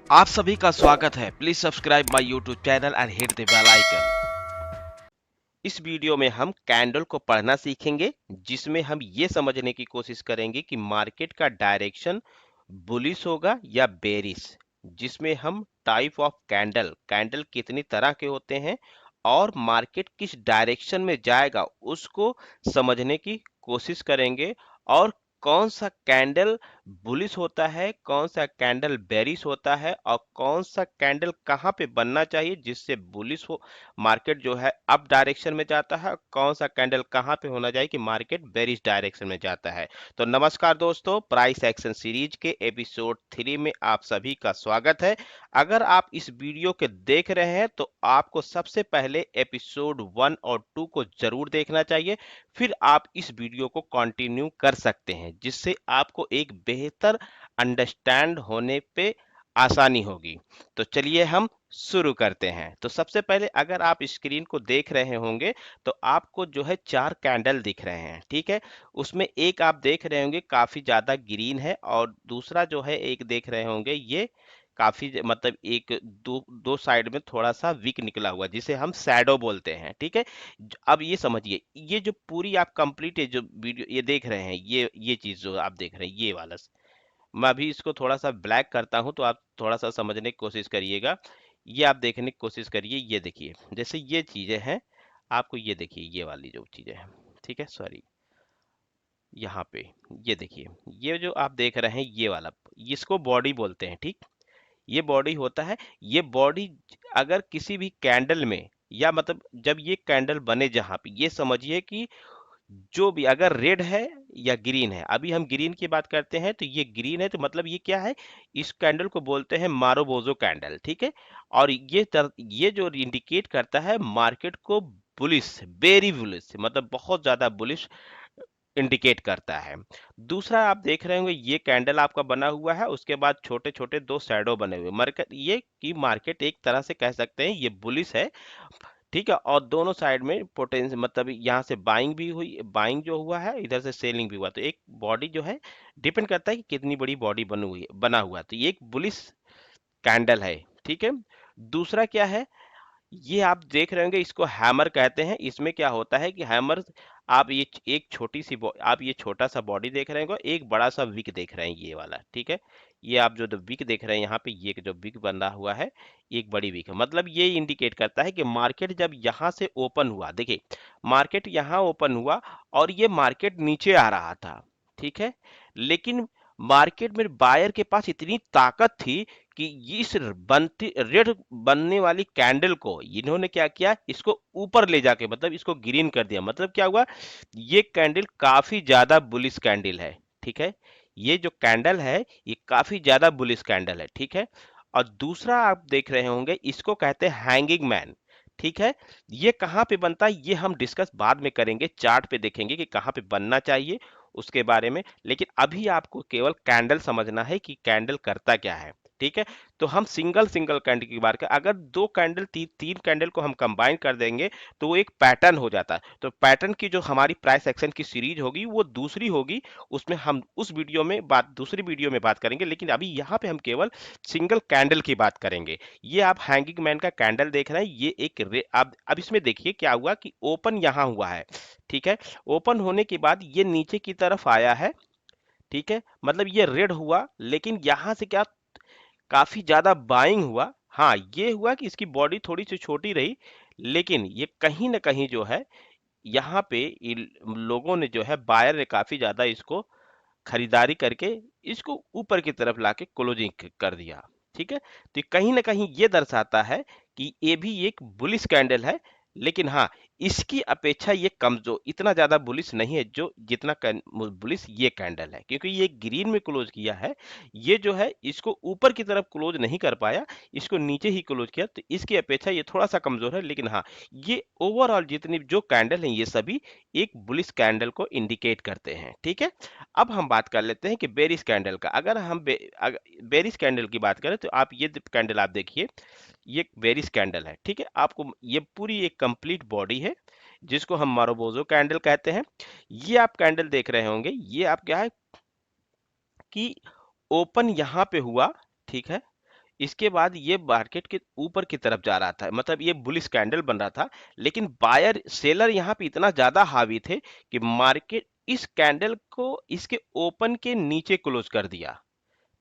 आप सभी का स्वागत है। Please subscribe my YouTube channel and hit the bell icon. इस वीडियो में हम कैंडल को पढ़ना सीखेंगे, जिसमें हम ये समझने की कोशिश करेंगे कि मार्केट का डायरेक्शन बुलिश होगा या बेरिश। जिसमें हम टाइप ऑफ कैंडल कैंडल कितनी तरह के होते हैं और मार्केट किस डायरेक्शन में जाएगा उसको समझने की कोशिश करेंगे। और कौन सा कैंडल बुलिश होता है, कौन सा कैंडल बेरिश होता है और कौन सा कैंडल कहाँ पे बनना चाहिए जिससे बुलिश हो, मार्केट जो है अप डायरेक्शन में जाता है, कौन सा कैंडल कहाँ पे होना चाहिए कि मार्केट बेरिश डायरेक्शन में जाता है। तो नमस्कार दोस्तों, प्राइस एक्शन सीरीज के एपिसोड 3 में आप सभी का स्वागत है। अगर आप इस वीडियो के देख रहे हैं तो आपको सबसे पहले एपिसोड 1 और 2 को जरूर देखना चाहिए, फिर आप इस वीडियो को कंटिन्यू कर सकते हैं, जिससे आपको एक बेहतर अंडरस्टैंड होने पे आसानी होगी। तो चलिए हम शुरू करते हैं। तो सबसे पहले अगर आप स्क्रीन को देख रहे होंगे तो आपको जो है 4 कैंडल दिख रहे हैं, ठीक है। उसमें एक आप देख रहे होंगे काफी ज्यादा ग्रीन है और दूसरा जो है एक देख रहे होंगे ये काफी मतलब एक दो दो साइड में थोड़ा सा वीक निकला हुआ जिसे हम शैडो बोलते हैं, ठीक है। अब ये समझिए, ये जो पूरी आप कंप्लीट जो वीडियो ये देख रहे हैं, ये चीज जो आप देख रहे हैं ये वाला, मैं अभी इसको थोड़ा सा ब्लैक करता हूं तो आप थोड़ा सा समझने की कोशिश करिएगा। ये आप देखने की कोशिश करिए, ये देखिए जैसे ये चीजें हैं, आपको ये देखिए ये वाली जो चीजें हैं, ठीक है, सॉरी, यहाँ पे ये देखिए, ये जो आप देख रहे हैं ये वाला, इसको बॉडी बोलते हैं, ठीक। ये बॉडी होता है। ये बॉडी अगर किसी भी कैंडल में या मतलब जब ये कैंडल बने जहां पे, ये समझिए कि जो भी अगर रेड है या ग्रीन है, अभी हम ग्रीन की बात करते हैं तो ये ग्रीन है, तो मतलब ये क्या है, इस कैंडल को बोलते हैं मारोबोजो कैंडल, ठीक है। और ये जो इंडिकेट करता है मार्केट को बुलिश, बेरी बुलिश, मतलब बहुत ज्यादा बुलिश इंडिकेट करता है। दूसरा आप देख रहे होंगे ये कैंडल आपका बना हुआ है, उसके बाद छोटे छोटे दो शैडो बने हुए, मार्केट ये कि मार्केट एक तरह से कह सकते हैं ये बुलिश है, ठीक है। और दोनों साइड में पोटेंशियल मतलब यहाँ से बाइंग भी हुई, बाइंग जो हुआ है इधर से सेलिंग भी हुआ, तो एक बॉडी जो है डिपेंड करता है कि कितनी बड़ी बॉडी बनी हुई है, बना हुआ है। तो ये एक बुलिश कैंडल है, ठीक है। दूसरा क्या है, ये आप देख रहे होंगे इसको हैमर कहते हैं। इसमें क्या होता है कि हैमर, आप ये एक छोटी सी आप ये छोटा सा बॉडी देख रहे होंगे, एक बड़ा सा विक देख रहे हैं ये वाला, ठीक है। ये आप जो विक देख रहे हैं यहाँ पे, ये जो विक बना हुआ है एक बड़ी विक है, मतलब ये इंडिकेट करता है कि मार्केट जब यहाँ से ओपन हुआ, देखिए मार्केट यहाँ ओपन हुआ और ये मार्केट नीचे आ रहा था, ठीक है। लेकिन मार्केट में बायर के पास इतनी ताकत थी कि इस बनती रेड बनने वाली कैंडल को इन्होंने क्या किया, इसको ऊपर ले जाके मतलब इसको ग्रीन कर दिया। मतलब क्या हुआ, ये कैंडल काफी ज्यादा बुलिश कैंडल है, ठीक है। ये जो कैंडल है ये काफी ज्यादा बुलिश कैंडल है, ठीक है। और दूसरा आप देख रहे होंगे इसको कहते हैं हैंगिंग मैन, ठीक है। ये कहाँ पे बनता है ये हम डिस्कस बाद में करेंगे, चार्ट पे देखेंगे कि कहाँ पे बनना चाहिए उसके बारे में। लेकिन अभी आपको केवल कैंडल समझना है कि कैंडल करता क्या है, ठीक है। तो हम सिंगल सिंगल कैंडल की बात करें, अगर दो कैंडल तीन कैंडल को हम कंबाइन कर देंगे तो वो एक पैटर्न हो जाता है। तो पैटर्न की जो हमारी प्राइस एक्शन की सीरीज होगी वो दूसरी होगी, उसमें हम उस वीडियो में बात दूसरी वीडियो में बात करेंगे। लेकिन अभी यहाँ पे हम केवल सिंगल कैंडल की बात करेंगे। ये आप हैंगिंग मैन का कैंडल देख रहे हैं, ये एक आप अब इसमें देखिए क्या हुआ कि ओपन यहाँ हुआ है, ठीक है। ओपन होने के बाद ये नीचे की तरफ आया है, ठीक है। मतलब ये रेड हुआ, लेकिन यहां से क्या काफी ज्यादा बाइंग हुआ। हाँ, ये हुआ कि इसकी बॉडी थोड़ी सी छोटी रही, लेकिन ये कहीं ना कहीं जो है यहाँ पे लोगों ने जो है बायर ने काफी ज्यादा इसको खरीदारी करके इसको ऊपर की तरफ लाके क्लोजिंग कर दिया, ठीक है। तो कहीं ना कहीं ये दर्शाता है कि ये भी एक बुलिश कैंडल है। लेकिन हाँ, इसकी अपेक्षा ये कमजोर, इतना ज्यादा बुलिश नहीं है जो जितना बुलिश ये कैंडल है, क्योंकि ये ग्रीन में क्लोज किया है। ये जो है इसको ऊपर की तरफ क्लोज नहीं कर पाया, इसको नीचे ही क्लोज किया, तो इसकी अपेक्षा ये थोड़ा सा कमजोर है। लेकिन हाँ, ये ओवरऑल जितनी जो कैंडल है ये सभी एक बुलिश कैंडल को इंडिकेट करते हैं, ठीक है। अब हम बात कर लेते हैं कि बेरिश कैंडल का। अगर हम बेरिश कैंडल की बात करें तो आप ये कैंडल आप देखिए, ये बेरिश कैंडल है, ठीक है। आपको ये पूरी एक कंप्लीट बॉडी है जिसको हम मारोबोजो कैंडल कहते हैं। ये आप कैंडल देख रहे होंगे, ये आप क्या है कि ओपन यहाँ पे हुआ, ठीक है। इसके बाद ये मार्केट के ऊपर की तरफ जा रहा था, मतलब ये बुलिश कैंडल बन रहा था, लेकिन बायर सेलर यहाँ पे इतना ज्यादा हावी थे कि मार्केट इस कैंडल को इसके ओपन के नीचे क्लोज कर दिया।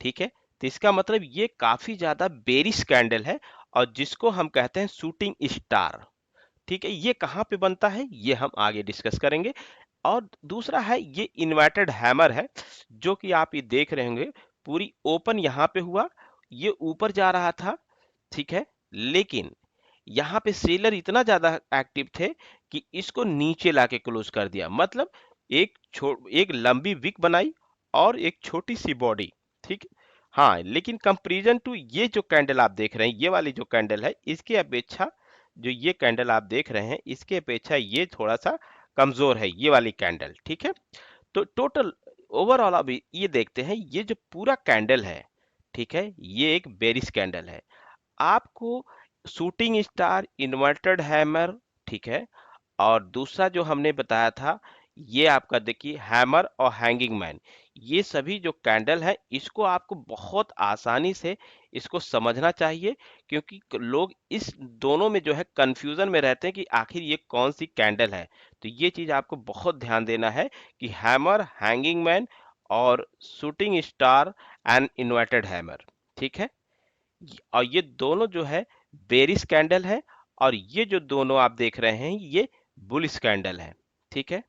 ठीक है, तो इसका मतलब ये काफी ज्यादा बेरिश कैंडल है, और जिसको हम कहते हैं शूटिंग स्टार। ठीक है, ये कहाँ पे बनता है ये हम आगे डिस्कस करेंगे। और दूसरा है ये इन्वर्टेड हैमर है, जो कि आप ये देख रहे होंगे, पूरी ओपन यहाँ पे हुआ, ये ऊपर जा रहा था। ठीक है, लेकिन यहाँ पे सेलर इतना ज्यादा एक्टिव थे कि इसको नीचे लाके क्लोज कर दिया, मतलब एक लंबी विक बनाई और एक छोटी सी बॉडी। ठीक, हाँ, लेकिन कंपैरिजन टू ये जो कैंडल आप देख रहे हैं, ये वाली जो कैंडल है, इसके अपेक्षा जो ये कैंडल आप देख रहे हैं, इसके अपेक्षा ये थोड़ा सा कमजोर है, ये वाली कैंडल। ठीक है, तो टोटल ओवरऑल अभी ये देखते हैं, ये जो पूरा कैंडल है, ठीक है, ये एक बेरिश कैंडल है। आपको शूटिंग स्टार, इन्वर्टेड हैमर, ठीक है, और दूसरा जो हमने बताया था, ये आपका देखिए हैमर और हैंगिंग मैन, ये सभी जो कैंडल है, इसको आपको बहुत आसानी से इसको समझना चाहिए, क्योंकि लोग इस दोनों में जो है कंफ्यूजन में रहते हैं कि आखिर ये कौन सी कैंडल है। तो ये चीज आपको बहुत ध्यान देना है कि हैमर, हैंगिंग मैन और shooting star and inverted hammer, ठीक है, और ये दोनों जो है बेरिश कैंडल है, और ये जो दोनों आप देख रहे हैं, ये बुलिश कैंडल है। ठीक है,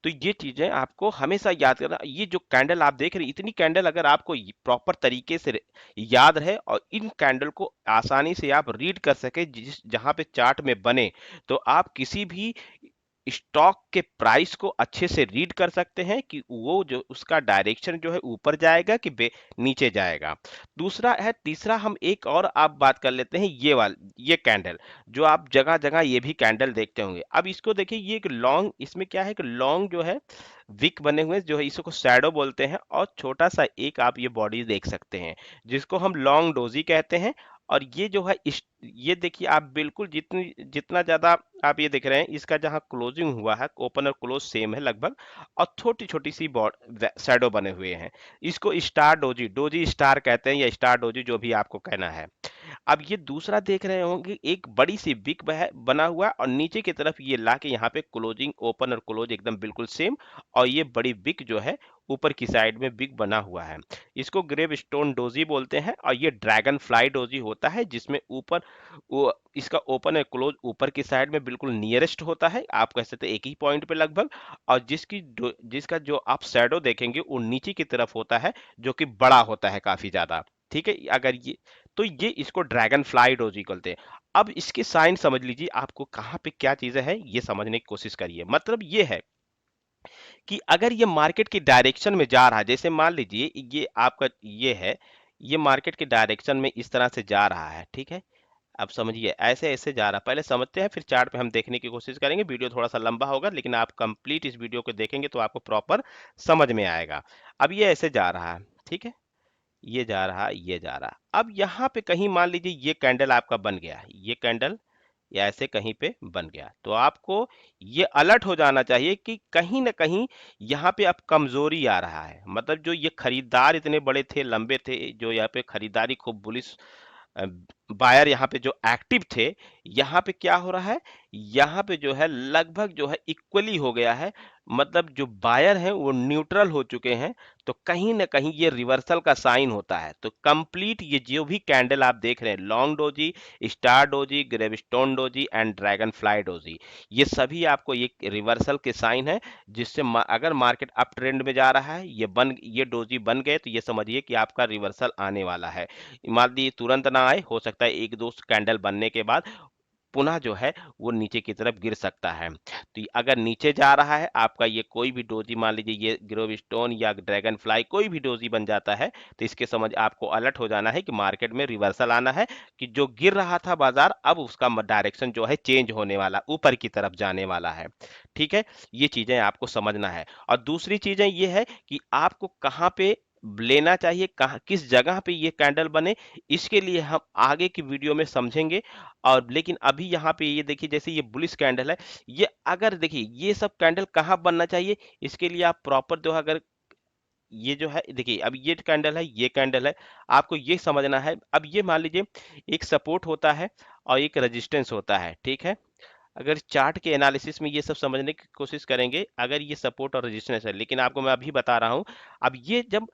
तो ये चीजें आपको हमेशा याद करना। ये जो कैंडल आप देख रहे हैं, इतनी कैंडल अगर आपको प्रॉपर तरीके से याद रहे और इन कैंडल को आसानी से आप रीड कर सके, जिस जहां पे चार्ट में बने, तो आप किसी भी स्टॉक के प्राइस को अच्छे से रीड कर सकते हैं कि वो जो उसका डायरेक्शन जो है ऊपर जाएगा कि नीचे जाएगा। दूसरा है, तीसरा हम एक और आप बात कर लेते हैं, ये कैंडल जो आप जगह जगह ये भी कैंडल देखते होंगे। अब इसको देखिए, ये एक लॉन्ग, इसमें क्या है कि लॉन्ग जो है विक बने हुए जो है, इसको शैडो बोलते हैं, और छोटा सा एक आप ये बॉडी देख सकते हैं, जिसको हम लॉन्ग डोजी कहते हैं। और ये जो है ये देखिए, आप बिल्कुल जितनी जितना ज्यादा आप ये देख रहे हैं, इसका जहां क्लोजिंग हुआ है, ओपन और क्लोज सेम है लगभग, और छोटी छोटी सी शैडो बने हुए हैं। इसको स्टार डोजी, डोजी स्टार कहते हैं, या स्टार डोजी, जो भी आपको कहना है। अब ये दूसरा देख रहे होंगे, एक बड़ी सी बिग बना हुआ है, और नीचे की तरफ ये लाके यहाँ पे क्लोजिंग, ओपन और क्लोज एकदम बिल्कुल सेम, और ये बड़ी बिग जो है ऊपर की साइड में बिग बना हुआ है। इसको ग्रेव स्टोन डोजी बोलते हैं, और ये ड्रैगन फ्लाई डोजी होता है, जिसमें ऊपर वो इसका ओपन और क्लोज ऊपर की साइड में बिल्कुल नियरेस्ट होता है, आप कह सकते हैं एक ही पॉइंट पे लगभग, और जिसका जो आप शैडो देखेंगे वो नीचे की तरफ होता है, जो कि बड़ा होता है काफी ज्यादा। ठीक है, अगर ये, तो ये इसको ड्रैगन फ्लाई डोजी बोलते हैं। अब इसके साइन समझ लीजिए, आपको कहाँ पे क्या चीजें हैं ये समझने की कोशिश करिए। मतलब ये है कि अगर ये मार्केट की डायरेक्शन में जा रहा है, जैसे मान लीजिए ये आपका ये है, ये मार्केट के डायरेक्शन में इस तरह से जा रहा है। ठीक है, अब समझिए ऐसे ऐसे जा रहा है, पहले समझते हैं, फिर चार्ट पे हम देखने की कोशिश करेंगे। वीडियो थोड़ा सा लंबा होगा, लेकिन आप कंप्लीट इस वीडियो को देखेंगे तो आपको प्रॉपर समझ में आएगा। अब ये ऐसे जा रहा है, ठीक है, ये जा रहा, ये जा रहा। अब यहाँ पे कहीं मान लीजिए ये कैंडल आपका बन गया, ये कैंडल या ऐसे कहीं पे बन गया, तो आपको ये अलर्ट हो जाना चाहिए कि कहीं ना कहीं यहाँ पे अब कमजोरी आ रहा है। मतलब जो ये खरीदार इतने बड़े थे, लंबे थे, जो यहाँ पे खरीदारी खूब बुलिश बायर यहाँ पे जो एक्टिव थे, यहाँ पे क्या हो रहा है, यहाँ पे जो है लगभग जो है इक्वली हो गया है। मतलब जो बायर हैं वो न्यूट्रल हो चुके हैं, तो कहीं ना कहीं ये रिवर्सल का साइन होता है। तो कंप्लीट ये जो भी कैंडल आप देख रहे हैं, long doji, star doji, gravestone doji and dragon fly doji, ये सभी आपको ये रिवर्सल के साइन है, जिससे अगर मार्केट अप ट्रेंड में जा रहा है, ये डोजी बन गए, तो ये समझिए कि आपका रिवर्सल आने वाला है। मान लीजिए तुरंत ना आए, हो सकता है एक दो कैंडल बनने के बाद पुनः जो है वो नीचे की तरफ गिर सकता है। तो अगर नीचे जा रहा है आपका ये कोई भी डोजी, मान लीजिए ये ग्रोव स्टोन या ड्रैगन फ्लाई कोई भी डोजी बन जाता है, तो इसके समझ आपको अलर्ट हो जाना है कि मार्केट में रिवर्सल आना है, कि जो गिर रहा था बाजार, अब उसका डायरेक्शन जो है चेंज होने वाला, ऊपर की तरफ जाने वाला है। ठीक है, ये चीजें आपको समझना है। और दूसरी चीजें ये है कि आपको कहाँ पे लेना चाहिए, कहाँ किस जगह पे ये कैंडल बने, इसके लिए हम आगे की वीडियो में समझेंगे। और लेकिन अभी यहाँ पे ये देखिए, जैसे ये बुलिश कैंडल है, ये अगर देखिए ये सब कैंडल कहाँ बनना चाहिए, इसके लिए आप प्रॉपर जो है, अगर ये जो है देखिए, अब ये कैंडल है, ये कैंडल है, आपको ये समझना है। अब ये मान लीजिए एक सपोर्ट होता है और एक रेजिस्टेंस होता है, ठीक है। अगर चार्ट के एनालिसिस में ये सब समझने की कोशिश करेंगे, अगर ये सपोर्ट और रेजिस्टेंस है, लेकिन आपको मैं अभी बता रहा हूँ। अब ये जब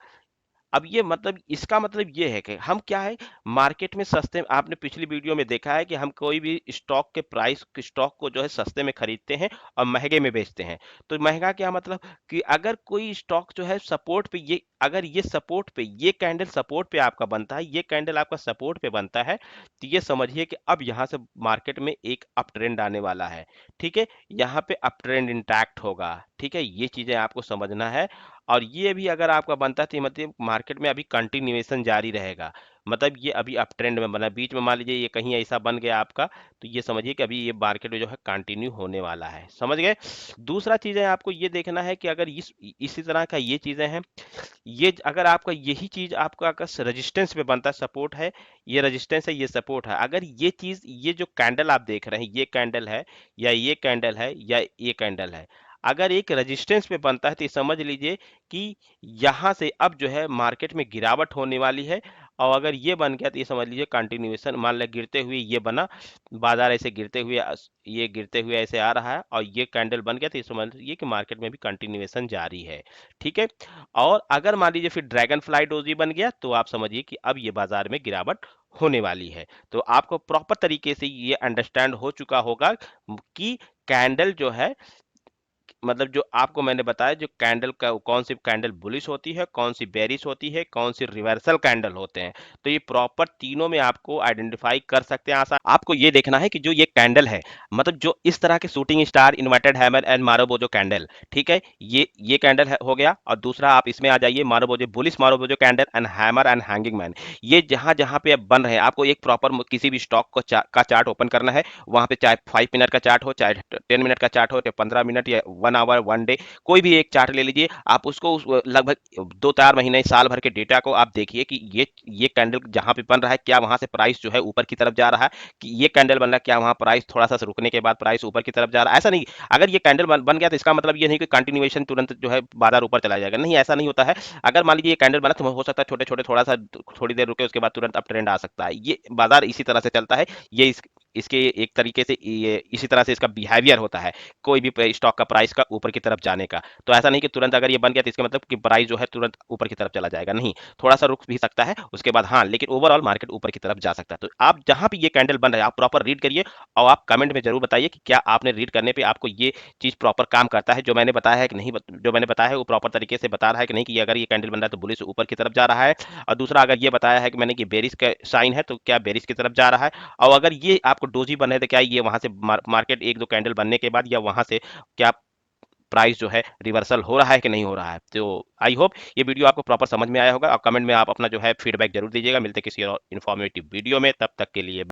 अब ये मतलब इसका मतलब ये है कि हम क्या है, मार्केट में सस्ते, आपने पिछली वीडियो में देखा है कि हम कोई भी स्टॉक के प्राइस, स्टॉक को जो है सस्ते में खरीदते हैं और महंगे में बेचते हैं। तो महंगा क्या मतलब कि अगर कोई स्टॉक जो है सपोर्ट पे, ये अगर ये सपोर्ट पे, ये कैंडल सपोर्ट पे आपका बनता है, ये कैंडल आपका सपोर्ट पे बनता है, तो ये समझिए कि अब यहाँ से मार्केट में एक अप ट्रेंड आने वाला है। ठीक है, यहाँ पे अप ट्रेंड इंटैक्ट होगा। ठीक है, ये चीजें आपको समझना है। और ये भी अगर आपका बनता है तो मतलब मार्केट में अभी कंटिन्यूएशन जारी रहेगा। मतलब ये अभी अप ट्रेंड में बना, बीच में मान लीजिए ये कहीं ऐसा बन गया आपका, तो ये समझिए कि अभी ये मार्केट में जो है कंटिन्यू होने वाला है। समझ गए। दूसरा चीज है, आपको ये देखना है कि अगर इसी तरह का ये चीजें हैं, ये अगर आपका यही चीज आपका अगर रेजिस्टेंस पे बनता है, सपोर्ट है, ये रेजिस्टेंस है, ये सपोर्ट है, अगर ये चीज, ये जो कैंडल आप देख रहे हैं, ये कैंडल है या ये कैंडल है या ये कैंडल है, अगर एक रेजिस्टेंस पे बनता है तो ये समझ लीजिए कि यहाँ से अब जो है मार्केट में गिरावट होने वाली है। और अगर ये बन गया तो ये समझ लीजिए कंटिन्यूएशन, मान लिया गिरते हुए ये बना, बाजार ऐसे गिरते हुए ये गिरते हुए ऐसे आ रहा है और ये कैंडल बन गया तो ये समझ लीजिए कि मार्केट में भी कंटिन्यूएशन जारी है। ठीक है। और अगर मान लीजिए फिर ड्रैगन फ्लाई डोजी बन गया तो आप समझिए कि अब ये बाजार में गिरावट होने वाली है। तो आपको प्रॉपर तरीके से ये अंडरस्टैंड हो चुका होगा कि कैंडल जो है, मतलब जो आपको मैंने बताया, जो कैंडल का कौन सी कैंडल बुलिश होती है, कौन सी बेरिश होती है, कौन सी रिवर्सल कैंडल होते हैं, तो ये प्रॉपर तीनों में आपको आइडेंटिफाई कर सकते हैं आसान। आपको ये देखना है कि जो ये कैंडल है, मतलब जो इस तरह के shooting star, inverted hammer and marubozu candle, ठीक है, ये कैंडल हो गया। और दूसरा आप इसमें आ जाइए, marubozu bullish marubozu candle and hammer and hanging man. ये जहां जहां पे अब बन रहे हैं, आपको एक प्रॉपर किसी भी स्टॉक को का चार्ट ओपन करना है, वहां पे चाहे 5 मिनट का चार्ट हो, चाहे 10 मिनट का चार्ट हो, चाहे 15 मिनट या 1 आवर 1 डे, कोई भी एक चार्ट ले लीजिए। आप उसको लगभग 2-4 महीने साल भर के डेटा को आप देखिए कि ये कैंडल जहां पे बन रहा है, क्या वहां से प्राइस जो है ऊपर की तरफ जा रहा है, कि ये कैंडल बन रहा है, क्या वहां प्राइस थोड़ा सा रुकने के बाद प्राइस ऊपर की तरफ जा रहा है। ऐसा नहीं, अगर ये कैंडल बन गया तो इसका मतलब ये नहीं कि कंटिन्यूएशन तुरंत जो है बाजार ऊपर चला जाएगा, नहीं, ऐसा नहीं होता है। अगर मान लीजिए ये कैंडल बना तो हो सकता है छोटे छोटे थोड़ा सा थोड़ी देर रुके, उसके बाद तुरंत अप ट्रेंड आ सकता है। ये बाजार इसी तरह से चलता है। ये इसके एक तरीके से ये इसी तरह से इसका बिहेवियर होता है, कोई भी स्टॉक का प्राइस का ऊपर की तरफ जाने का। तो ऐसा नहीं कि तुरंत अगर ये बन गया तो इसका मतलब कि प्राइस जो है तुरंत ऊपर की तरफ चला जाएगा, नहीं, थोड़ा सा रुक भी सकता है उसके बाद, हाँ, लेकिन ओवरऑल मार्केट ऊपर की तरफ जा सकता है। तो आप जहां भी ये कैंडल बन रहा है, आप प्रॉपर रीड करिए और आप कमेंट में जरूर बताइए कि क्या आपने रीड करने पे आपको ये चीज प्रॉपर काम करता है, जो मैंने बताया है कि नहीं, जो मैंने बताया है वो प्रॉपर तरीके से बता रहा है कि नहीं, कि अगर ये कैंडल बन रहा है तो बुलिश ऊपर की तरफ जा रहा है। और दूसरा, अगर ये बताया है कि मैंने कि बेरिश का साइन है तो क्या बेरिश की तरफ जा रहा है। और अगर ये आपको डोजी बन है तो क्या ये वहां से मार्केट एक दो कैंडल बनने के बाद या वहां से क्या प्राइस जो है रिवर्सल हो रहा है कि नहीं हो रहा है। तो आई होप ये वीडियो आपको प्रॉपर समझ में आया होगा, और कमेंट में आप अपना जो है फीडबैक जरूर दीजिएगा। मिलते किसी और इन्फॉर्मेटिव वीडियो में, तब तक के लिए।